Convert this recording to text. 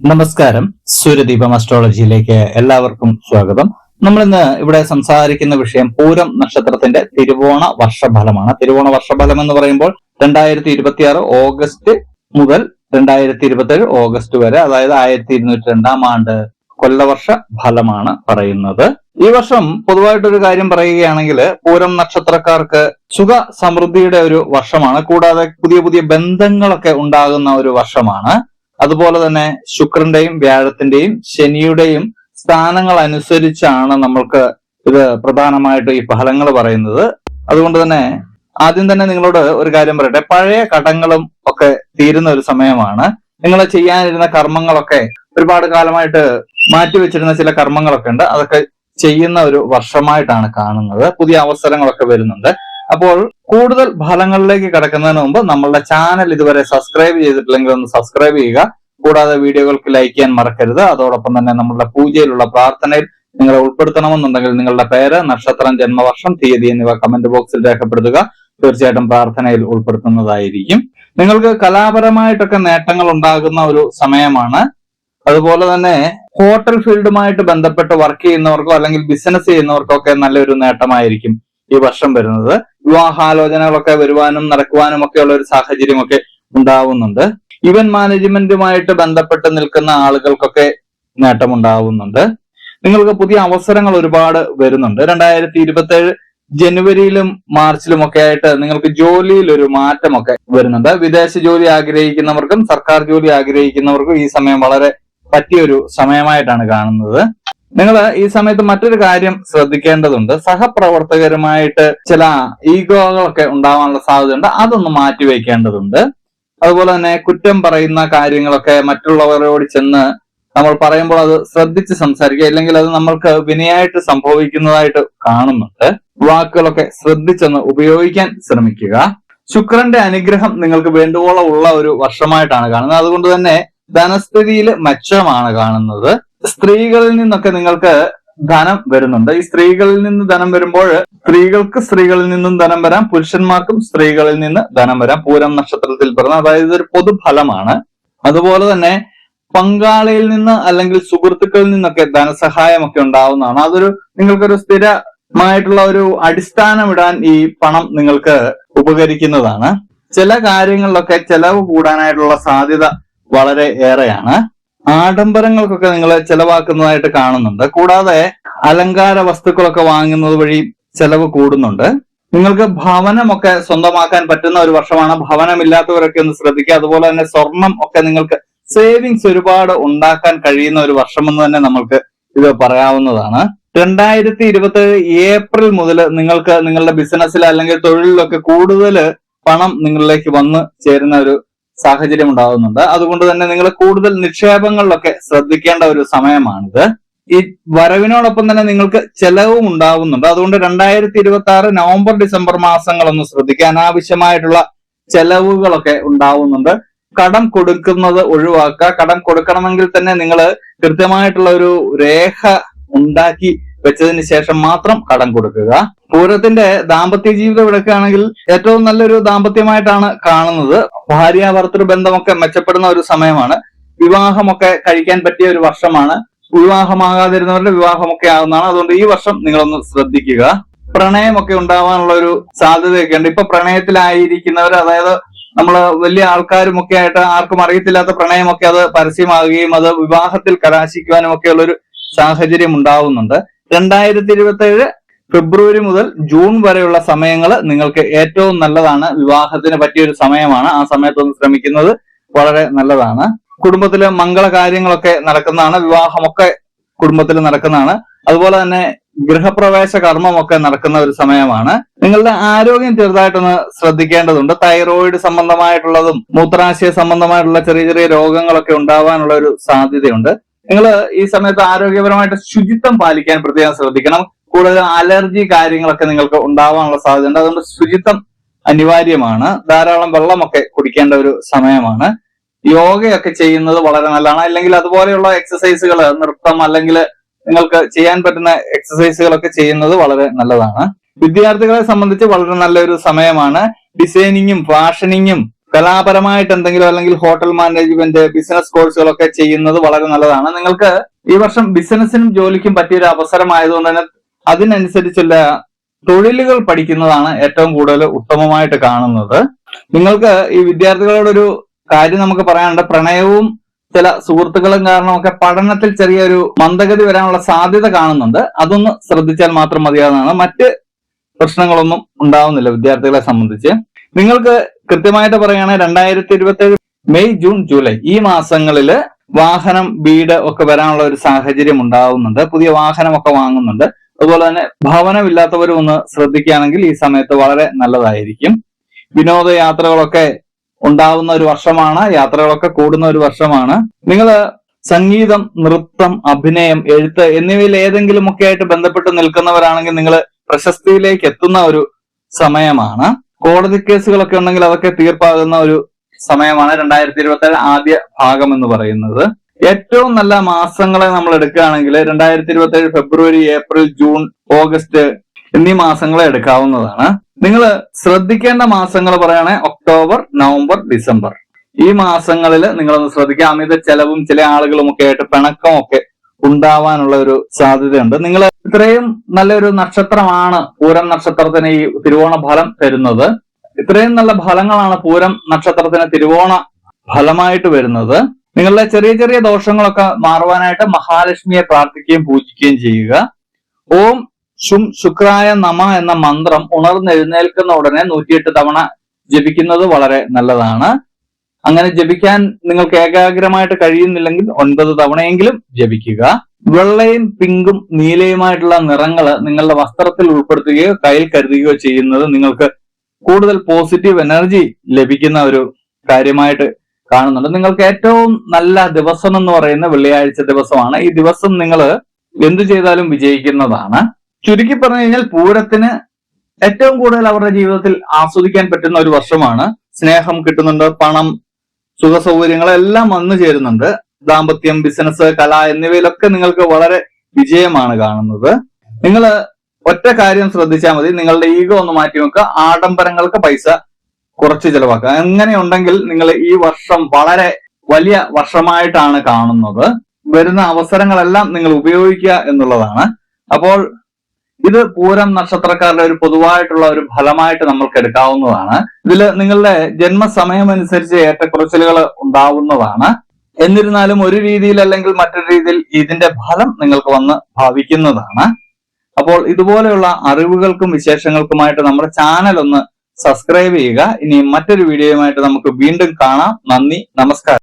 നമസ്കാരം, സൂര്യദീപം അസ്ട്രോളജിയിലേക്ക് എല്ലാവർക്കും സ്വാഗതം. നമ്മൾ ഇന്ന് ഇവിടെ സംസാരിക്കുന്ന വിഷയം പൂരം നക്ഷത്രത്തിന്റെ തിരുവോണ വർഷഫലമാണ്. തിരുവോണ വർഷഫലം എന്ന് പറയുമ്പോൾ 2026 ഓഗസ്റ്റ് മുതൽ 2027 ഓഗസ്റ്റ് വരെ, അതായത് 1202 ആണ്ട് കൊല്ലവർഷ ഫലമാണ് പറയുന്നത്. ഈ വർഷം പൊതുവായിട്ടൊരു കാര്യം പറയുകയാണെങ്കിൽ പൂരം നക്ഷത്രക്കാർക്ക് സുഖ സമൃദ്ധിയുടെ ഒരു വർഷമാണ്. കൂടാതെ പുതിയ പുതിയ ബന്ധങ്ങളൊക്കെ ഉണ്ടാകുന്ന ഒരു വർഷമാണ്. അതുപോലെ തന്നെ ശുക്രന്റെയും വ്യാഴത്തിന്റെയും ശനിയുടെയും സ്ഥാനങ്ങൾ അനുസരിച്ചാണ് നമ്മൾക്ക് ഇത് പ്രധാനമായിട്ട് ഈ ഫലങ്ങൾ പറയുന്നത്. അതുകൊണ്ട് തന്നെ ആദ്യം തന്നെ നിങ്ങളോട് ഒരു കാര്യം പറയട്ടെ. പഴയ കടങ്ങളും ഒക്കെ തീരുന്ന ഒരു സമയമാണ്. നിങ്ങൾ ചെയ്യാനിരുന്ന കർമ്മങ്ങളൊക്കെ ഒരുപാട് കാലമായിട്ട് മാറ്റിവെച്ചിരുന്ന ചില കർമ്മങ്ങളൊക്കെ ഉണ്ട്, അതൊക്കെ ചെയ്യുന്ന ഒരു വർഷമായിട്ടാണ് കാണുന്നത്. പുതിയ അവസരങ്ങളൊക്കെ വരുന്നുണ്ട്. അപ്പോൾ കൂടുതൽ ഫലങ്ങളിലേക്ക് കിടക്കുന്നതിന് മുമ്പ് നമ്മളുടെ ചാനൽ ഇതുവരെ സബ്സ്ക്രൈബ് ചെയ്തിട്ടില്ലെങ്കിൽ ഒന്ന് സബ്സ്ക്രൈബ് ചെയ്യുക. കൂടാതെ വീഡിയോകൾക്ക് ലൈക്ക് ചെയ്യാൻ മറക്കരുത്. അതോടൊപ്പം തന്നെ നമ്മളുടെ പൂജയിലുള്ള പ്രാർത്ഥനയിൽ നിങ്ങളെ ഉൾപ്പെടുത്തണമെന്നുണ്ടെങ്കിൽ നിങ്ങളുടെ പേര്, നക്ഷത്രം, ജന്മവർഷം, തീയതി എന്നിവ കമന്റ് ബോക്സിൽ രേഖപ്പെടുത്തുക. തീർച്ചയായിട്ടും പ്രാർത്ഥനയിൽ ഉൾപ്പെടുത്തുന്നതായിരിക്കും. നിങ്ങൾക്ക് കലാപരമായിട്ടൊക്കെ നേട്ടങ്ങൾ ഉണ്ടാകുന്ന ഒരു സമയമാണ്. അതുപോലെ തന്നെ ഹോട്ടൽ ഫീൽഡുമായിട്ട് ബന്ധപ്പെട്ട് വർക്ക് ചെയ്യുന്നവർക്കോ അല്ലെങ്കിൽ ബിസിനസ് ചെയ്യുന്നവർക്കോ ഒക്കെ നല്ലൊരു നേട്ടമായിരിക്കും ഈ വർഷം വരുന്നത്. വിവാഹാലോചനകളൊക്കെ വരുവാനും നടക്കുവാനും ഒക്കെയുള്ള ഒരു സാഹചര്യമൊക്കെ ഉണ്ടാവുന്നുണ്ട്. ഇവന്റ് മാനേജ്മെന്റുമായിട്ട് ബന്ധപ്പെട്ട് നിൽക്കുന്ന ആളുകൾക്കൊക്കെ നേട്ടമുണ്ടാവുന്നുണ്ട്. നിങ്ങൾക്ക് പുതിയ അവസരങ്ങൾ ഒരുപാട് വരുന്നുണ്ട്. 2027 ജനുവരിയിലും മാർച്ചിലും ഒക്കെ ആയിട്ട് നിങ്ങൾക്ക് ജോലിയിൽ ഒരു മാറ്റമൊക്കെ വരുന്നുണ്ട്. വിദേശ ജോലി ആഗ്രഹിക്കുന്നവർക്കും സർക്കാർ ജോലി ആഗ്രഹിക്കുന്നവർക്കും ഈ സമയം വളരെ പറ്റിയൊരു സമയമായിട്ടാണ് കാണുന്നത്. നിങ്ങൾ ഈ സമയത്ത് മറ്റൊരു കാര്യം ശ്രദ്ധിക്കേണ്ടതുണ്ട്. സഹപ്രവർത്തകരുമായിട്ട് ചില ഈഗോകളൊക്കെ ഉണ്ടാവാനുള്ള സാധ്യതയുണ്ട്. അതൊന്ന് മാറ്റിവെക്കേണ്ടതുണ്ട്. അതുപോലെ തന്നെ കുറ്റം പറയുന്ന കാര്യങ്ങളൊക്കെ മറ്റുള്ളവരോട് ചെന്ന് നമ്മൾ പറയുമ്പോൾ അത് ശ്രദ്ധിച്ച് സംസാരിക്കുക, ഇല്ലെങ്കിൽ അത് നമ്മൾക്ക് വിനയായിട്ട് സംഭവിക്കുന്നതായിട്ട് കാണുന്നുണ്ട്. വാക്കുകളൊക്കെ ശ്രദ്ധിച്ചൊന്ന് ഉപയോഗിക്കാൻ ശ്രമിക്കുക. ശുക്രന്റെ അനുഗ്രഹം നിങ്ങൾക്ക് വേണ്ടുവോളം ഉള്ള ഒരു വർഷമായിട്ടാണ് കാണുന്നത്. അതുകൊണ്ട് തന്നെ ധനസ്ഥിതിയിൽ മെച്ചമാണ് കാണുന്നത്. സ്ത്രീകളിൽ നിന്നൊക്കെ നിങ്ങൾക്ക് ധനം വരുന്നുണ്ട്. ഈ സ്ത്രീകളിൽ നിന്ന് ധനം വരുമ്പോൾ സ്ത്രീകൾക്ക് സ്ത്രീകളിൽ നിന്നും ധനം വരാം, പുരുഷന്മാർക്കും സ്ത്രീകളിൽ നിന്ന് ധനം വരാം. പൂരം നക്ഷത്രത്തിൽ പിറന്ന, അതായത് ഇതൊരു പൊതുഫലമാണ്. അതുപോലെ തന്നെ പങ്കാളിയിൽ നിന്ന് അല്ലെങ്കിൽ സുഹൃത്തുക്കളിൽ നിന്നൊക്കെ ധനസഹായമൊക്കെ ഉണ്ടാവുന്നതാണ്. അതൊരു നിങ്ങൾക്കൊരു സ്ഥിരമായിട്ടുള്ള ഒരു അടിസ്ഥാനം ഇടാൻ ഈ പണം നിങ്ങൾക്ക് ഉപകരിക്കുന്നതാണ്. ചില കാര്യങ്ങളിലൊക്കെ ചെലവ് കൂടാനായിട്ടുള്ള സാധ്യത വളരെ ഏറെയാണ്. ആഡംബരങ്ങൾക്കൊക്കെ നിങ്ങൾ ചെലവാക്കുന്നതായിട്ട് കാണുന്നുണ്ട്. കൂടാതെ അലങ്കാര വസ്തുക്കളൊക്കെ വാങ്ങുന്നത് വഴി ചെലവ് കൂടുന്നുണ്ട്. നിങ്ങൾക്ക് ഭവനമൊക്കെ സ്വന്തമാക്കാൻ പറ്റുന്ന ഒരു വർഷമാണ്. ഭവനമില്ലാത്തവരൊക്കെ ഒന്ന് ശ്രദ്ധിക്കുക. അതുപോലെ തന്നെ സ്വർണം ഒക്കെ നിങ്ങൾക്ക് സേവിങ്സ് ഒരുപാട് ഉണ്ടാക്കാൻ കഴിയുന്ന ഒരു വർഷമെന്ന് തന്നെ നമ്മൾക്ക് ഇത് പറയാവുന്നതാണ്. 2027 ഏപ്രിൽ മുതൽ നിങ്ങൾക്ക് നിങ്ങളുടെ ബിസിനസ്സിൽ അല്ലെങ്കിൽ തൊഴിലിലൊക്കെ കൂടുതൽ പണം നിങ്ങളിലേക്ക് വന്ന് ചേരുന്ന ഒരു സാഹചര്യം ഉണ്ടാകുന്നുണ്ട്. അതുകൊണ്ട് തന്നെ നിങ്ങൾ കൂടുതൽ നിക്ഷേപങ്ങളിലൊക്കെ ശ്രദ്ധിക്കേണ്ട ഒരു സമയമാണിത്. ഈ വരവിനോടൊപ്പം തന്നെ നിങ്ങൾക്ക് ചെലവും ഉണ്ടാവുന്നുണ്ട്. അതുകൊണ്ട് 2026 നവംബർ ഡിസംബർ മാസങ്ങളൊന്ന് ശ്രദ്ധിക്കുക. അനാവശ്യമായിട്ടുള്ള ചെലവുകളൊക്കെ ഉണ്ടാവുന്നുണ്ട്. കടം കൊടുക്കുന്നത് ഒഴിവാക്കുക. കടം കൊടുക്കണമെങ്കിൽ തന്നെ നിങ്ങൾ കൃത്യമായിട്ടുള്ള ഒരു രേഖ ഉണ്ടാക്കി വെച്ചതിന് ശേഷം മാത്രം കടം കൊടുക്കുക. പൂരത്തിന്റെ ദാമ്പത്യ ജീവിതം എടുക്കുകയാണെങ്കിൽ ഏറ്റവും നല്ലൊരു ദാമ്പത്യമായിട്ടാണ് കാണുന്നത്. ഭാര്യ ഭർത്തൃ ബന്ധമൊക്കെ മെച്ചപ്പെടുന്ന ഒരു സമയമാണ്. വിവാഹമൊക്കെ കഴിക്കാൻ പറ്റിയ ഒരു വർഷമാണ്. വിവാഹമാകാതിരുന്നവരുടെ വിവാഹമൊക്കെ ആകുന്നതാണ്. അതുകൊണ്ട് ഈ വർഷം നിങ്ങളൊന്ന് ശ്രദ്ധിക്കുക. പ്രണയമൊക്കെ ഉണ്ടാവാനുള്ള ഒരു സാധ്യതയൊക്കെ ഉണ്ട്. ഇപ്പൊ പ്രണയത്തിലായിരിക്കുന്നവർ, അതായത് നമ്മള് വലിയ ആൾക്കാരുമൊക്കെ ആയിട്ട് ആർക്കും അറിയത്തില്ലാത്ത പ്രണയമൊക്കെ അത് പരസ്യമാകുകയും അത് വിവാഹത്തിൽ കലാശിക്കുവാനും ഒക്കെ ഉള്ളൊരു സാഹചര്യം ഉണ്ടാവുന്നുണ്ട്. 2027 ഫെബ്രുവരി മുതൽ ജൂൺ വരെയുള്ള സമയങ്ങൾ നിങ്ങൾക്ക് ഏറ്റവും നല്ലതാണ്. വിവാഹത്തിന് പറ്റിയൊരു സമയമാണ്. ആ സമയത്തൊന്ന് ശ്രമിക്കുന്നത് വളരെ നല്ലതാണ്. കുടുംബത്തിലെ മംഗളകാര്യങ്ങളൊക്കെ നടക്കുന്നതാണ്. വിവാഹമൊക്കെ കുടുംബത്തിൽ നടക്കുന്നതാണ്. അതുപോലെ തന്നെ ഗൃഹപ്രവേശ കർമ്മമൊക്കെ നടക്കുന്ന ഒരു സമയമാണ്. നിങ്ങളുടെ ആരോഗ്യം ചെറുതായിട്ടൊന്ന് ശ്രദ്ധിക്കേണ്ടതുണ്ട്. തൈറോയിഡ് സംബന്ധമായിട്ടുള്ളതും മൂത്രാശയ സംബന്ധമായിട്ടുള്ള ചെറിയ ചെറിയ രോഗങ്ങളൊക്കെ ഉണ്ടാവാനുള്ള ഒരു സാധ്യതയുണ്ട്. നിങ്ങൾ ഈ സമയത്ത് ആരോഗ്യപരമായിട്ട് ശുചിത്വം പാലിക്കാൻ പ്രത്യേകം ശ്രദ്ധിക്കണം. കൂടുതൽ അലർജി കാര്യങ്ങളൊക്കെ നിങ്ങൾക്ക് ഉണ്ടാവാനുള്ള സാധ്യതയുണ്ട്. അതുകൊണ്ട് ശുചിത്വം അനിവാര്യമാണ്. ധാരാളം വെള്ളമൊക്കെ കുടിക്കേണ്ട ഒരു സമയമാണ്. യോഗയൊക്കെ ചെയ്യുന്നത് വളരെ നല്ലതാണ്. അല്ലെങ്കിൽ അതുപോലെയുള്ള എക്സസൈസുകൾ, നൃത്തം അല്ലെങ്കിൽ നിങ്ങൾക്ക് ചെയ്യാൻ പറ്റുന്ന എക്സസൈസുകളൊക്കെ ചെയ്യുന്നത് വളരെ നല്ലതാണ്. വിദ്യാർത്ഥികളെ സംബന്ധിച്ച് വളരെ നല്ലൊരു സമയമാണ്. ഡിസൈനിങ്ങും ഫാഷനിങ്ങും കലാപരമായിട്ട് എന്തെങ്കിലും അല്ലെങ്കിൽ ഹോട്ടൽ മാനേജ്മെന്റ്, ബിസിനസ് കോഴ്സുകളൊക്കെ ചെയ്യുന്നത് വളരെ നല്ലതാണ്. നിങ്ങൾക്ക് ഈ വർഷം ബിസിനസിനും ജോലിക്കും പറ്റിയൊരു അവസരമായതുകൊണ്ട് തന്നെ അതിനനുസരിച്ചുള്ള തൊഴിലുകൾ പഠിക്കുന്നതാണ് ഏറ്റവും കൂടുതൽ ഉത്തമമായിട്ട് കാണുന്നത്. നിങ്ങൾക്ക് ഈ വിദ്യാർത്ഥികളോടൊരു കാര്യം നമുക്ക് പറയാനുണ്ട്. പ്രണയവും ചില സുഹൃത്തുക്കളും കാരണമൊക്കെ പഠനത്തിൽ ചെറിയൊരു മന്ദഗതി വരാനുള്ള സാധ്യത കാണുന്നുണ്ട്. അതൊന്ന് ശ്രദ്ധിച്ചാൽ മാത്രം മതിയാവുന്നതാണ്. മറ്റ് പ്രശ്നങ്ങളൊന്നും ഉണ്ടാവുന്നില്ല വിദ്യാർത്ഥികളെ സംബന്ധിച്ച്. നിങ്ങൾക്ക് കൃത്യമായിട്ട് പറയുകയാണെങ്കിൽ 2027 മെയ്, ജൂൺ, ജൂലൈ ഈ മാസങ്ങളിൽ വാഹനം, വീട് ഒക്കെ വരാനുള്ള ഒരു സാഹചര്യം ഉണ്ടാവുന്നുണ്ട്. പുതിയ വാഹനമൊക്കെ വാങ്ങുന്നുണ്ട്. അതുപോലെ തന്നെ ഭവനമില്ലാത്തവരും ഒന്ന് ശ്രദ്ധിക്കുകയാണെങ്കിൽ ഈ സമയത്ത് വളരെ നല്ലതായിരിക്കും. വിനോദയാത്രകളൊക്കെ ഉണ്ടാവുന്ന ഒരു വർഷമാണ്. യാത്രകളൊക്കെ കൂടുന്ന ഒരു വർഷമാണ്. നിങ്ങൾ സംഗീതം, നൃത്തം, അഭിനയം, എഴുത്ത് എന്നിവയിൽ ഏതെങ്കിലുമൊക്കെ ആയിട്ട് ബന്ധപ്പെട്ട് നിൽക്കുന്നവരാണെങ്കിൽ നിങ്ങൾ പ്രശസ്തിയിലേക്ക് എത്തുന്ന ഒരു സമയമാണ്. കോടതി കേസുകളൊക്കെ ഉണ്ടെങ്കിൽ അതൊക്കെ തീർപ്പാകുന്ന ഒരു സമയമാണ് 2027 ആദ്യ ഭാഗം എന്ന് പറയുന്നത്. ഏറ്റവും നല്ല മാസങ്ങളെ നമ്മൾ എടുക്കുകയാണെങ്കിൽ 2027 ഫെബ്രുവരി, ഏപ്രിൽ, ജൂൺ, ഓഗസ്റ്റ് എന്നീ മാസങ്ങളെ എടുക്കാവുന്നതാണ്. നിങ്ങൾ ശ്രദ്ധിക്കേണ്ട മാസങ്ങൾ പറയുകയാണെങ്കിൽ ഒക്ടോബർ, നവംബർ, ഡിസംബർ ഈ മാസങ്ങളിൽ നിങ്ങളൊന്ന് ശ്രദ്ധിക്കുക. അമിത ചെലവും ചില ആളുകളും ഒക്കെ ആയിട്ട് പിണക്കമൊക്കെ ഉണ്ടാവാനുള്ള ഒരു സാധ്യതയുണ്ട്. നിങ്ങൾ ഇത്രയും നല്ലൊരു നക്ഷത്രമാണ് പൂരം നക്ഷത്രത്തിന് ഈ തിരുവോണ ഫലം തരുന്നത്. ഇത്രയും നല്ല ഫലങ്ങളാണ് പൂരം നക്ഷത്രത്തിന് തിരുവോണ ഫലമായിട്ട് വരുന്നത്. നിങ്ങളുടെ ചെറിയ ചെറിയ ദോഷങ്ങളൊക്കെ മാറുവാനായിട്ട് മഹാലക്ഷ്മിയെ പ്രാർത്ഥിക്കുകയും പൂജിക്കുകയും ചെയ്യുക. ഓം ശും ശുക്രായ നമ എന്ന മന്ത്രം ഉണർന്നെഴുന്നേൽക്കുന്ന ഉടനെ 108 തവണ ജപിക്കുന്നത് വളരെ നല്ലതാണ്. അങ്ങനെ ജപിക്കാൻ നിങ്ങൾക്ക് ഏകാഗ്രമായിട്ട് കഴിയുന്നില്ലെങ്കിൽ 9 തവണയെങ്കിലും ജപിക്കുക. വെള്ളയും പിങ്കും നീലയുമായിട്ടുള്ള നിറങ്ങൾ നിങ്ങളുടെ വസ്ത്രത്തിൽ ഉൾപ്പെടുത്തുകയോ കയ്യിൽ കരുതുകയോ ചെയ്യുന്നത് നിങ്ങൾക്ക് കൂടുതൽ പോസിറ്റീവ് എനർജി ലഭിക്കുന്ന ഒരു കാര്യമായിട്ട് കാണുന്നുണ്ട്. നിങ്ങൾക്ക് ഏറ്റവും നല്ല ദിവസം എന്ന് പറയുന്ന വെള്ളിയാഴ്ച ദിവസമാണ്. ഈ ദിവസം നിങ്ങൾ എന്തു ചെയ്താലും വിജയിക്കുന്നതാണ്. ചുരുക്കി പറഞ്ഞു കഴിഞ്ഞാൽ പൂരത്തിന് ഏറ്റവും കൂടുതൽ അവരുടെ ജീവിതത്തിൽ ആസ്വദിക്കാൻ പറ്റുന്ന ഒരു വർഷമാണ്. സ്നേഹം കിട്ടുന്നുണ്ട്, പണം, സുഖ സൗകര്യങ്ങളെല്ലാം വന്നു ചേരുന്നുണ്ട്. ദാമ്പത്യം, ബിസിനസ്, കല എന്നിവയിലൊക്കെ നിങ്ങൾക്ക് വളരെ വിജയമാണ് കാണുന്നത്. നിങ്ങൾ ഒറ്റ കാര്യം ശ്രദ്ധിച്ചാൽ മതി. നിങ്ങളുടെ ഈഗോ ഒന്ന് മാറ്റി വെക്കുക. ആഡംബരങ്ങൾക്ക് പൈസ കുറച്ച് ചെലവാക്കുക. എങ്ങനെയുണ്ടെങ്കിൽ നിങ്ങൾ ഈ വർഷം വളരെ വലിയ വർഷമായിട്ടാണ് കാണുന്നത്. വരുന്ന അവസരങ്ങളെല്ലാം നിങ്ങൾ ഉപയോഗിക്കുക എന്നുള്ളതാണ്. അപ്പോൾ ഇത് പൂരം നക്ഷത്രക്കാരുടെ ഒരു പൊതുവായിട്ടുള്ള ഒരു ഫലമായിട്ട് നമ്മൾക്ക് എടുക്കാവുന്നതാണ്. ഇതിൽ നിങ്ങളുടെ ജന്മസമയം അനുസരിച്ച് ഏറ്റക്കുറച്ചിലുകൾ ഉണ്ടാവുന്നതാണ്. എന്നിരുന്നാലും ഒരു രീതിയിൽ അല്ലെങ്കിൽ മറ്റൊരു രീതിയിൽ ഇതിന്റെ ഫലം നിങ്ങൾക്ക് വന്ന് ഭവിക്കുന്നതാണ്. അപ്പോൾ ഇതുപോലെയുള്ള അറിവുകൾക്കും വിശേഷങ്ങൾക്കുമായിട്ട് നമ്മുടെ ചാനൽ ഒന്ന് സബ്സ്ക്രൈബ് ചെയ്യുക. ഇനി മറ്റൊരു വീഡിയോയുമായിട്ട് നമുക്ക് വീണ്ടും കാണാം. നന്ദി, നമസ്കാരം.